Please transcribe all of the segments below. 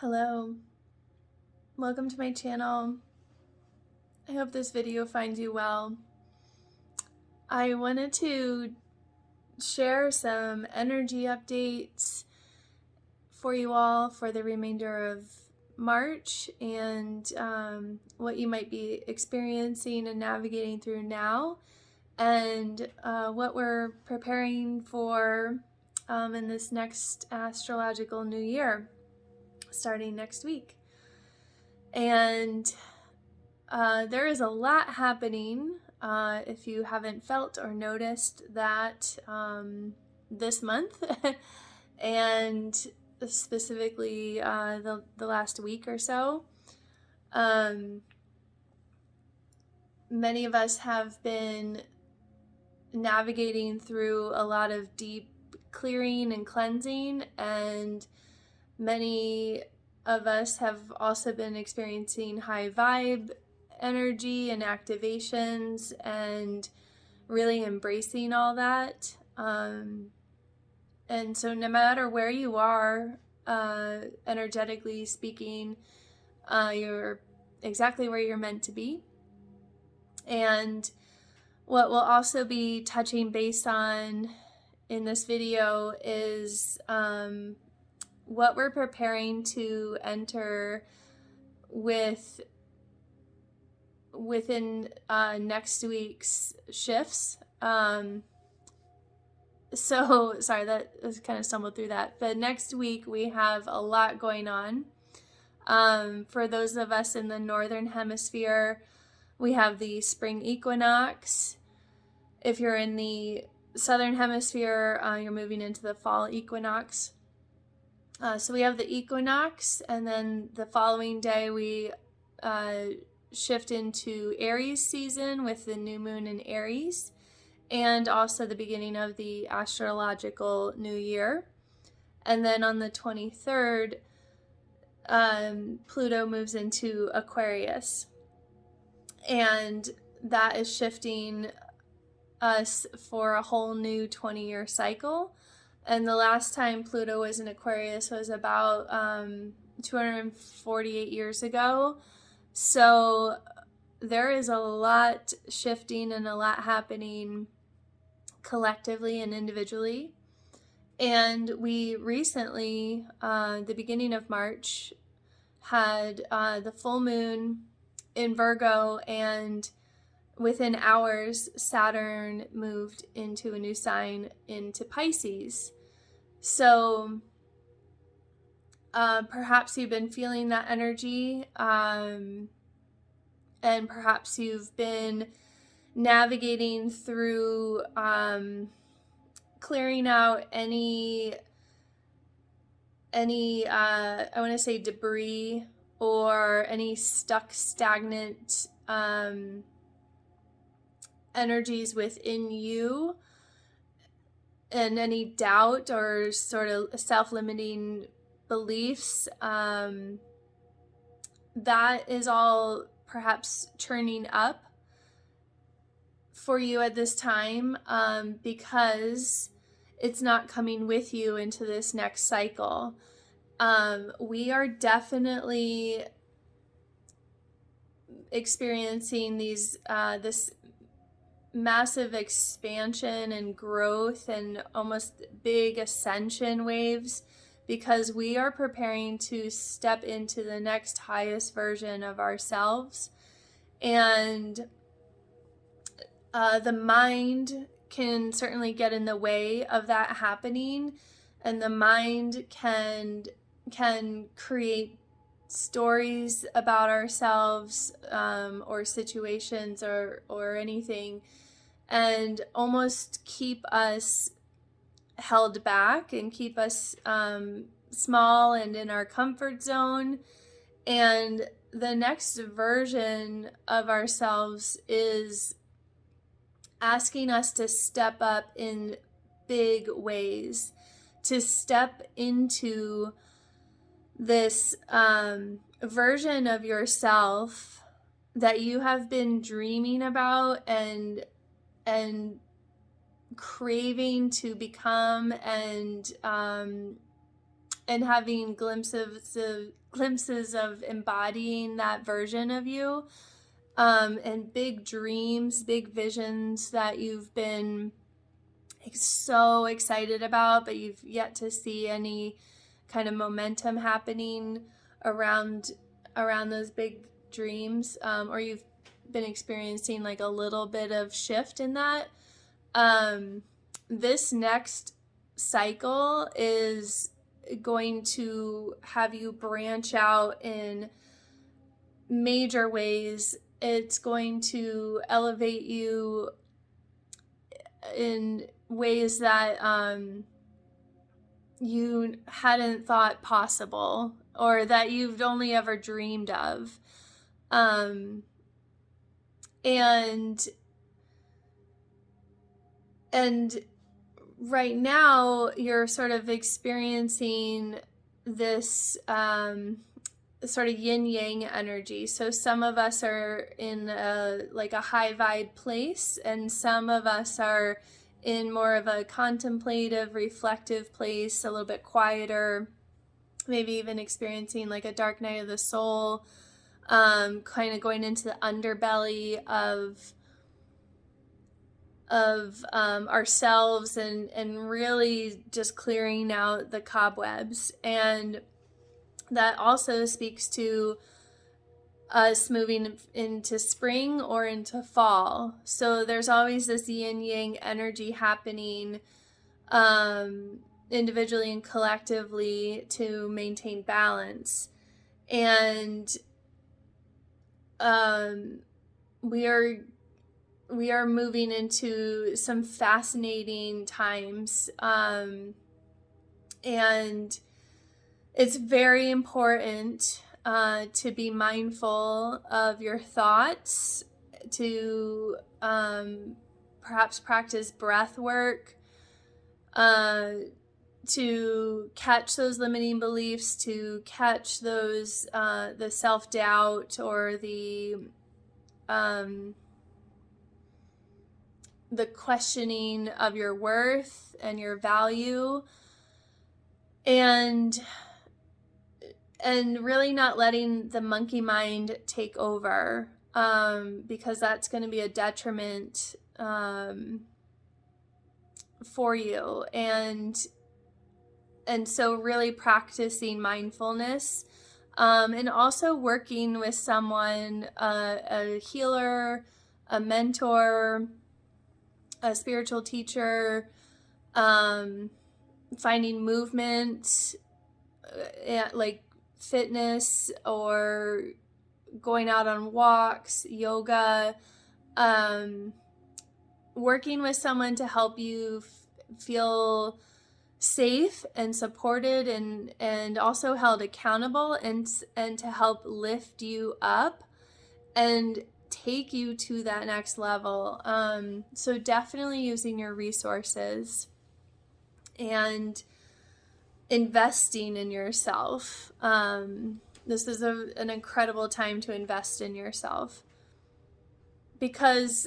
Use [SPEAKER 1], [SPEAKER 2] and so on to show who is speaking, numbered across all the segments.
[SPEAKER 1] Hello, welcome to my channel. I hope this video finds you well. I wanted to share some energy updates for you all for the remainder of March and what you might be experiencing and navigating through now, and what we're preparing for in this next astrological new year starting next week. And there is a lot happening, if you haven't felt or noticed that this month, and specifically the last week or so. Many of us have been navigating through a lot of deep clearing and cleansing, and many of us have also been experiencing high vibe energy and activations and really embracing all that. And so no matter where you are, energetically speaking, you're exactly where you're meant to be. And what we'll also be touching base on in this video is what we're preparing to enter within next week's shifts. So sorry, that was kind of stumbled through that. But next week we have a lot going on. For those of us in the northern hemisphere, we have the spring equinox. If you're in the southern hemisphere, you're moving into the fall equinox. So we have the equinox, and then the following day we shift into Aries season with the new moon in Aries, and also the beginning of the astrological new year. And then on the 23rd, Pluto moves into Aquarius, and that is shifting us for a whole new 20-year cycle. And the last time Pluto was in Aquarius was about 248 years ago. So there is a lot shifting and a lot happening collectively and individually. And we recently, the beginning of March, had the full moon in Virgo, and within hours, Saturn moved into a new sign, into Pisces. So perhaps you've been feeling that energy, and perhaps you've been navigating through clearing out any I want to say debris or any stuck, stagnant energies within you, and any doubt or sort of self-limiting beliefs. That is all perhaps churning up for you at this time, because it's not coming with you into this next cycle. We are definitely experiencing this massive expansion and growth and almost big ascension waves, because we are preparing to step into the next highest version of ourselves. And the mind can certainly get in the way of that happening, and the mind can create stories about ourselves, or situations or anything, and almost keep us held back and keep us small and in our comfort zone. And the next version of ourselves is asking us to step up in big ways, to step into this version of yourself that you have been dreaming about and craving to become, and and having glimpses of embodying that version of you, and big dreams, big visions that you've been so excited about, but you've yet to see any kind of momentum happening around those big dreams, or you've been experiencing like a little bit of shift in that. This next cycle is going to have you branch out in major ways. It's going to elevate you in ways that you hadn't thought possible, or that you've only ever dreamed of. And right now you're sort of experiencing this sort of yin yang energy. So some of us are in a high vibe place, and some of us are in more of a contemplative, reflective place, a little bit quieter, maybe even experiencing like a dark night of the soul, kind of going into the underbelly of ourselves, and really just clearing out the cobwebs. And that also speaks to us moving into spring or into fall. So there's always this yin yang energy happening, individually and collectively, to maintain balance. And we are moving into some fascinating times, and it's very important to be mindful of your thoughts, to perhaps practice breath work, to catch those limiting beliefs, to catch those the self-doubt, or the questioning of your worth and your value, and really not letting the monkey mind take over, because that's going to be a detriment for you. And so really practicing mindfulness, and also working with someone, a healer, a mentor, a spiritual teacher, finding movement, like fitness, or going out on walks, yoga, working with someone to help you feel safe and supported, and also held accountable, and to help lift you up and take you to that next level. So definitely using your resources and investing in yourself. This is an incredible time to invest in yourself, because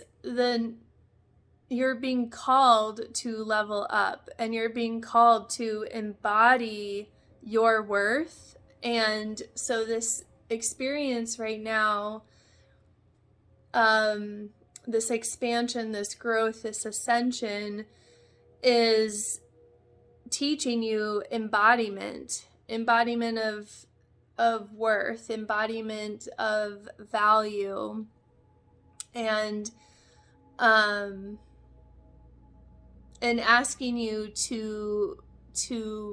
[SPEAKER 1] you're being called to level up, and you're being called to embody your worth. And so this experience right now, this expansion, this growth, this ascension, is teaching you embodiment of worth, embodiment of value, and asking you to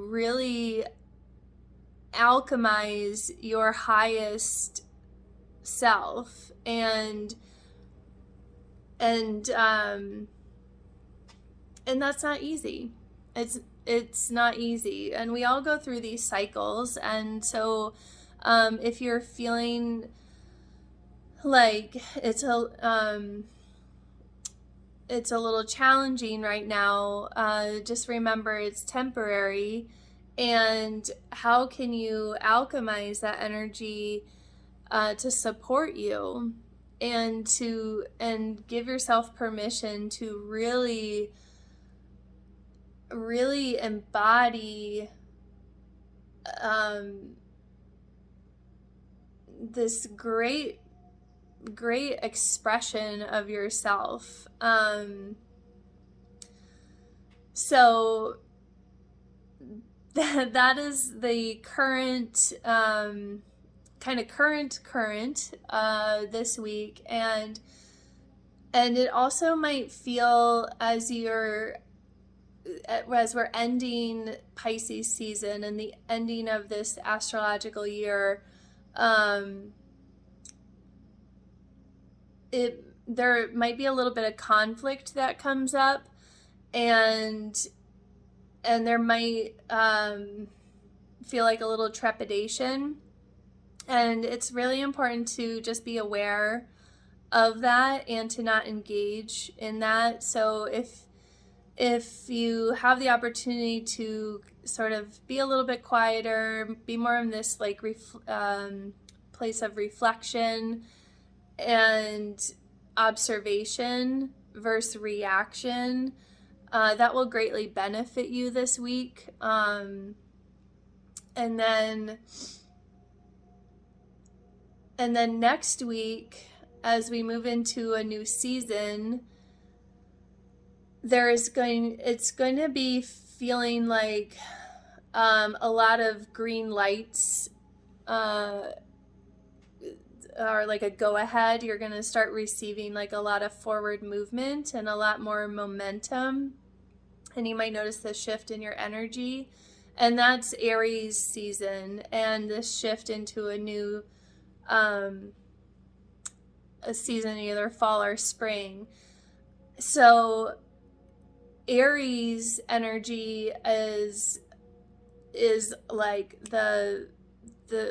[SPEAKER 1] really alchemize your highest self, and that's not easy. It's not easy, and we all go through these cycles. And so if you're feeling like it's a little challenging right now, just remember it's temporary. And how can you alchemize that energy to support you, and give yourself permission to really embody this great expression of yourself. So that is the current, kind of current this week, and it also might feel as we're ending Pisces season and the ending of this astrological year, there might be a little bit of conflict that comes up, and there might feel like a little trepidation, and it's really important to just be aware of that and to not engage in that. So if you have the opportunity to sort of be a little bit quieter, be more in this like place of reflection and observation versus reaction, that will greatly benefit you this week. And then next week, as we move into a new season, it's going to be feeling like a lot of green lights, or like a go ahead. You're going to start receiving like a lot of forward movement and a lot more momentum, and you might notice the shift in your energy, and that's Aries season, and this shift into a new a season, either fall or spring. So Aries energy is like the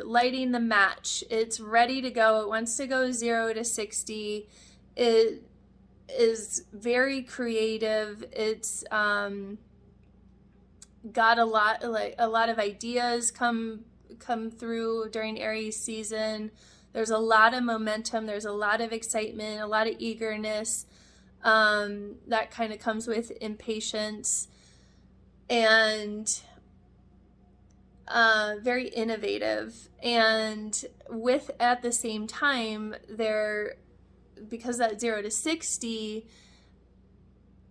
[SPEAKER 1] lighting the match. It's ready to go. It wants to go 0 to 60. It is very creative. It's got a lot of ideas come through during Aries season. There's a lot of momentum. There's a lot of excitement, a lot of eagerness. That kind of comes with impatience, and very innovative. And with, at the same time, because that 0 to 60,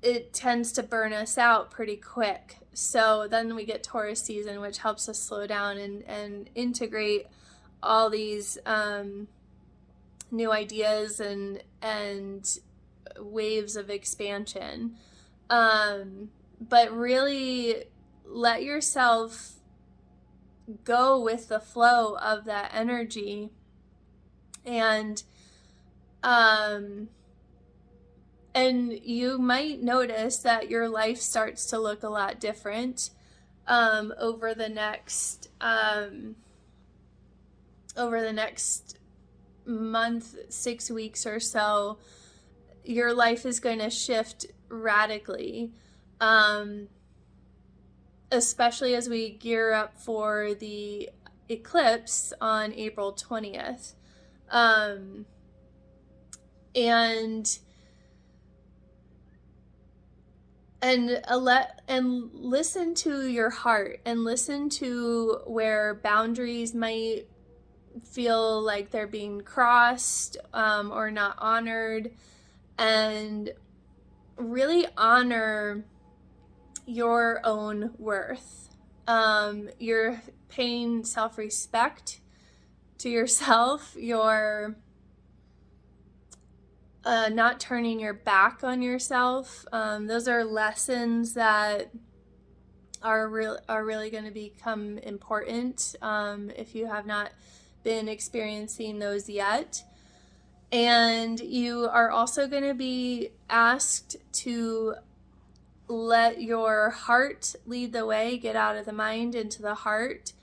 [SPEAKER 1] it tends to burn us out pretty quick. So then we get Taurus season, which helps us slow down and integrate all these new ideas and waves of expansion. But really let yourself go with the flow of that energy, and you might notice that your life starts to look a lot different over the next month, 6 weeks or so. Your life is going to shift radically, especially as we gear up for the eclipse on April 20th. And listen to your heart, and listen to where boundaries might feel like they're being crossed or not honored, and really honor your own worth. You're paying self-respect to yourself. You're not turning your back on yourself. Those are lessons that are really going to become important if you have not been experiencing those yet. And you are also going to be asked to let your heart lead the way, get out of the mind into the heart,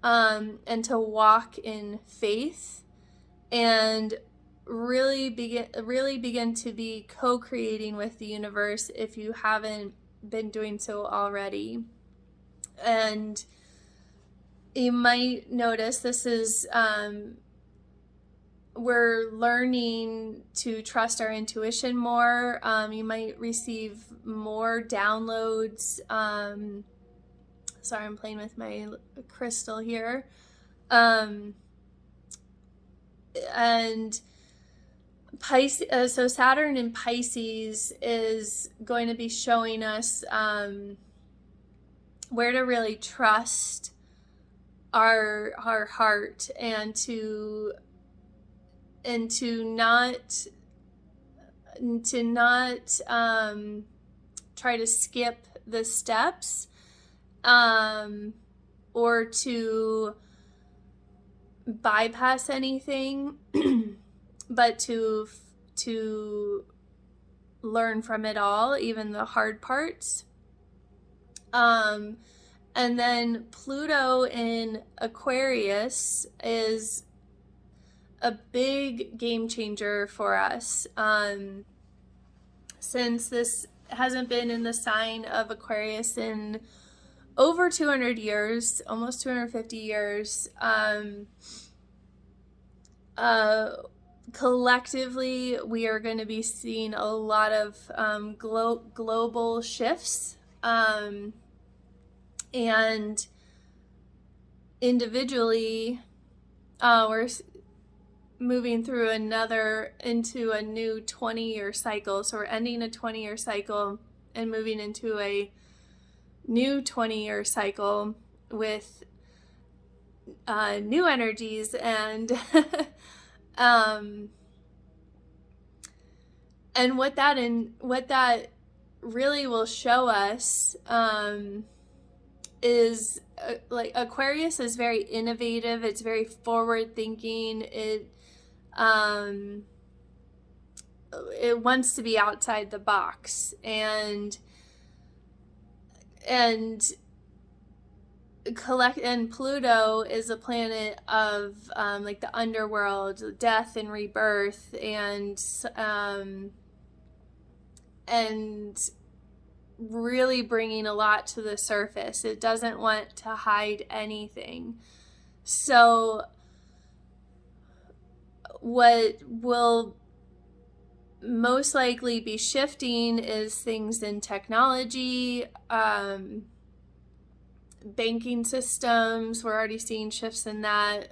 [SPEAKER 1] and to walk in faith, and really begin to be co-creating with the universe if you haven't been doing so already. And you might notice this is we're learning to trust our intuition more. You might receive more downloads Sorry, I'm playing with my crystal here. And Pisces, so Saturn in Pisces is going to be showing us where to really trust our heart, and to not try to skip the steps, or to bypass anything, but to learn from it all, even the hard parts. And then Pluto in Aquarius is a big game changer for us. Since this hasn't been in the sign of Aquarius in over 200 years, almost 250 years, collectively we are going to be seeing a lot of global shifts, and individually we're moving through into a new 20-year cycle. So we're ending a 20-year cycle and moving into a new 20-year cycle with new energies, and and what that really will show us is like Aquarius is very innovative. It's very forward thinking. It wants to be outside the box, and Pluto is a planet of like the underworld, death and rebirth, and really bringing a lot to the surface. It doesn't want to hide anything. So what will most likely be shifting is things in technology, banking systems. We're already seeing shifts in that,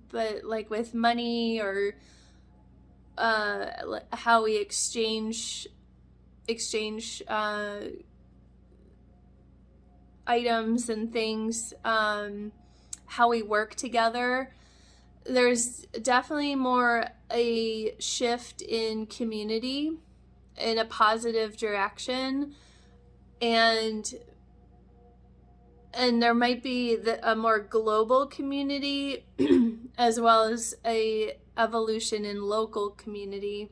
[SPEAKER 1] but like with money, or how we exchange items and things, how we work together. There's definitely more a shift in community in a positive direction, and there might be a more global community as well as a evolution in local community.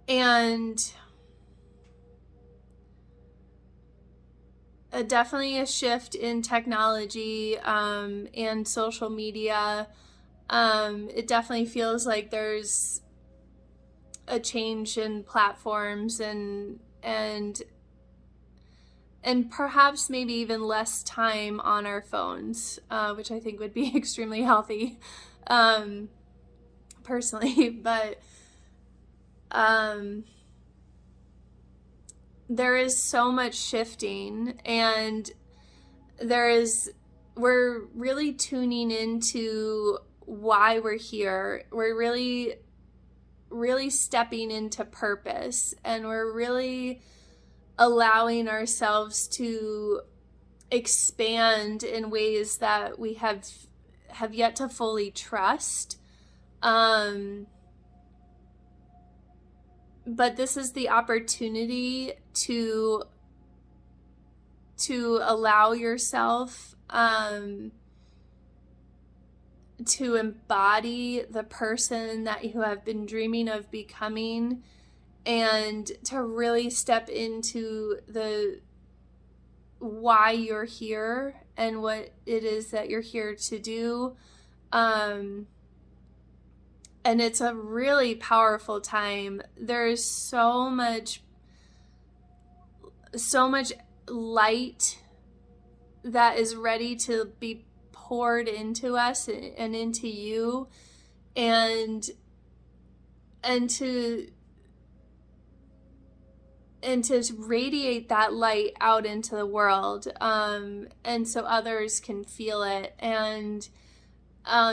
[SPEAKER 1] And definitely a shift in technology and social media. It definitely feels like there's a change in platforms, and perhaps maybe even less time on our phones, which I think would be extremely healthy, personally. But there is so much shifting, and we're really tuning into why we're here. We're really, really stepping into purpose, and we're really allowing ourselves to expand in ways that we have yet to fully trust. But this is the opportunity to allow yourself to embody the person that you have been dreaming of becoming, and to really step into the why you're here and what it is that you're here to do. And it's a really powerful time. There's so much light that is ready to be poured into us and into you, and and to radiate that light out into the world, and so others can feel it, and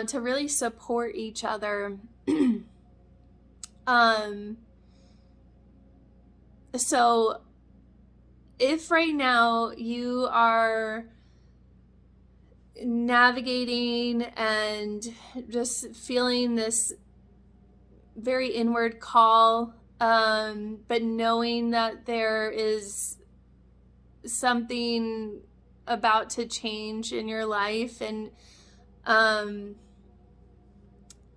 [SPEAKER 1] to really support each other. So if right now you are navigating and just feeling this very inward call, but knowing that there is something about to change in your life, and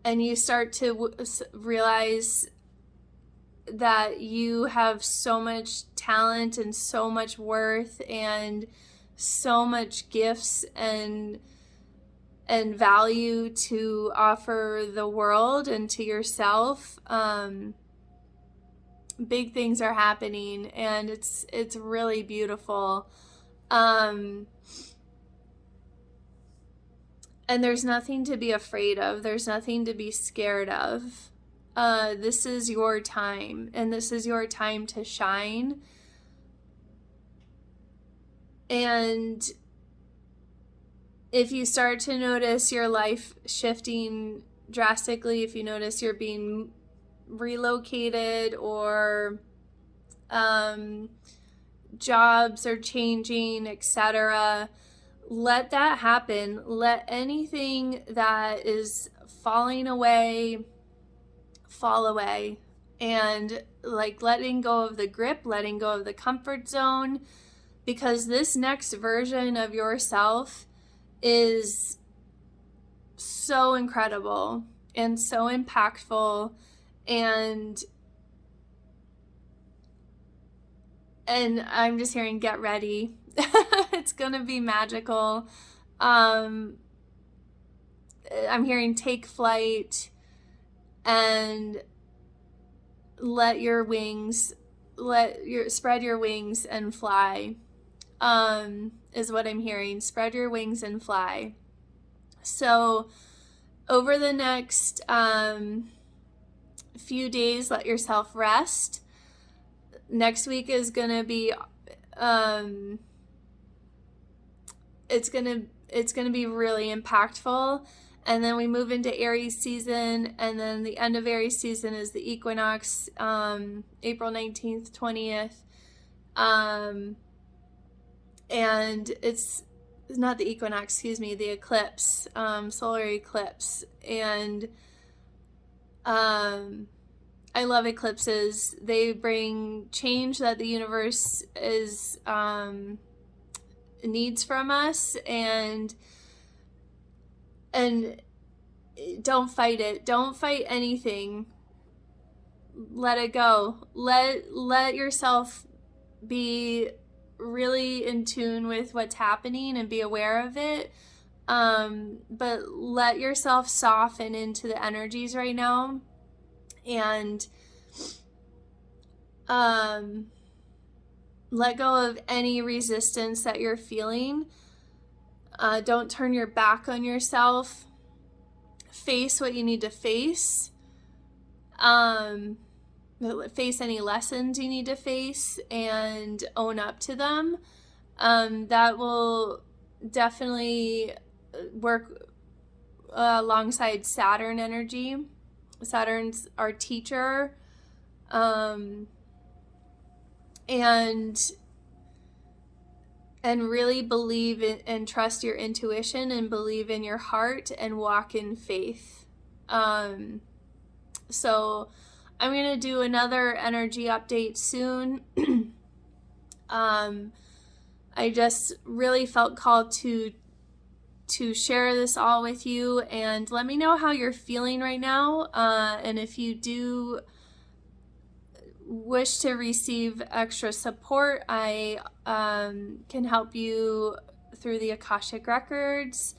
[SPEAKER 1] you start to realize that you have so much talent and so much worth and so much gifts and value to offer the world and to yourself. Big things are happening, and it's really beautiful. And there's nothing to be afraid of. There's nothing to be scared of. This is your time, and this is your time to shine. And if you start to notice your life shifting drastically, if you notice you're being relocated, or jobs are changing, etc., let that happen. Let anything that is falling away fall away, and like letting go of the grip, letting go of the comfort zone, because this next version of yourself is so incredible and so impactful, and I'm just hearing get ready. It's gonna be magical. I'm hearing take flight and spread your wings and fly, is what I'm hearing. Spread your wings and fly. So over the next few days, let yourself rest. Next week is gonna be it's gonna be really impactful. And then we move into Aries season, and then the end of Aries season is the equinox, April 19th, 20th. And it's not the equinox, the eclipse, solar eclipse. And I love eclipses. They bring change that the universe needs from us, and don't fight it. Don't fight anything. Let it go. Let yourself be really in tune with what's happening and be aware of it. But let yourself soften into the energies right now, and let go of any resistance that you're feeling. Don't turn your back on yourself. Face what you need to face. Face any lessons you need to face and own up to them. That will definitely work alongside Saturn energy. Saturn's our teacher. And really believe in and trust your intuition, and believe in your heart, and walk in faith. So I'm going to do another energy update soon. I just really felt called to share this all with you, and let me know how you're feeling right now. And if you do wish to receive extra support, I can help you through the Akashic Records,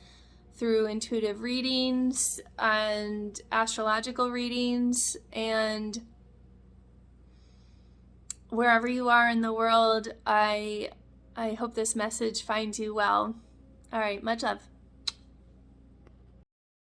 [SPEAKER 1] through intuitive readings and astrological readings, and wherever you are in the world, I hope this message finds you well. All right, much love.